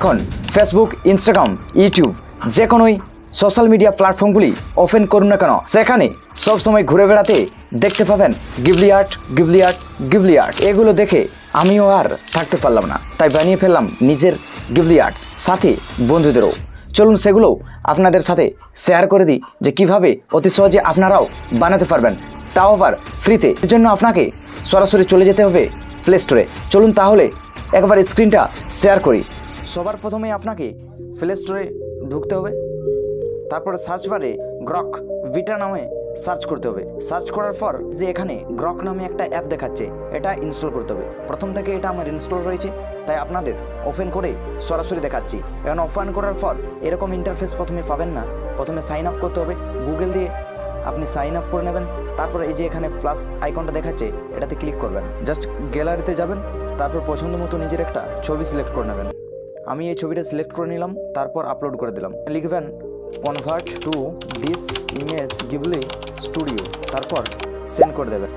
এখন Facebook, Instagram, YouTube যে কোনোই সোশ্যাল মিডিয়া প্ল্যাটফর্মগুলি ওপেন করুন না কেন, সেখানে সবসময় ঘুরে বেড়াতে দেখতে পাবেন Ghibli art, Ghibli art, Ghibli art. এগুলো দেখে আমিও আর থাকতে পারলাম না, তাই বানিয়ে ফেললাম নিজের গিবলি আর্ট, সাথে বন্ধুদেরও। চলুন সেগুলো আপনাদের সাথে শেয়ার করে দিই যে কিভাবে অতি সহজে আপনারাও বানাতে পারবেন, তাও আবার ফ্রিতে। এর জন্য আপনাকে সরাসরি চলে যেতে হবে প্লে স্টোরে। চলুন তাহলে একবার স্ক্রিনটা শেয়ার করি। সবার প্রথমে আপনাকে প্লে স্টোরে ঢুকতে হবে, তারপরে সার্চ বারে গ্রক ভিটা নামে সার্চ করতে হবে। সার্চ করার পর যে এখানে গ্রক নামে একটা অ্যাপ দেখাচ্ছে, এটা ইনস্টল করতে হবে। প্রথম থেকে এটা আমার ইনস্টল রয়েছে, তাই আপনাদের ওপেন করে সরাসরি দেখাচ্ছি। এখন ওপেন করার পর এরকম ইন্টারফেস প্রথমে পাবেন না, প্রথমে সাইন আপ করতে হবে। গুগল দিয়ে আপনি সাইন আপ করে নেবেন। তারপর এই যে এখানে প্লাস আইকনটা দেখাচ্ছে, এটাতে ক্লিক করবেন। জাস্ট গ্যালারিতে যাবেন, তারপর পছন্দ মতো নিজের একটা ছবি সিলেক্ট করে নেবেন। আমি এই ছবিটা সিলেক্ট করে নিলাম, তারপর আপলোড করে দিলাম। লিখবেন convert to this image Ghibli studio, তারপর সেন্ড করে দেবেন।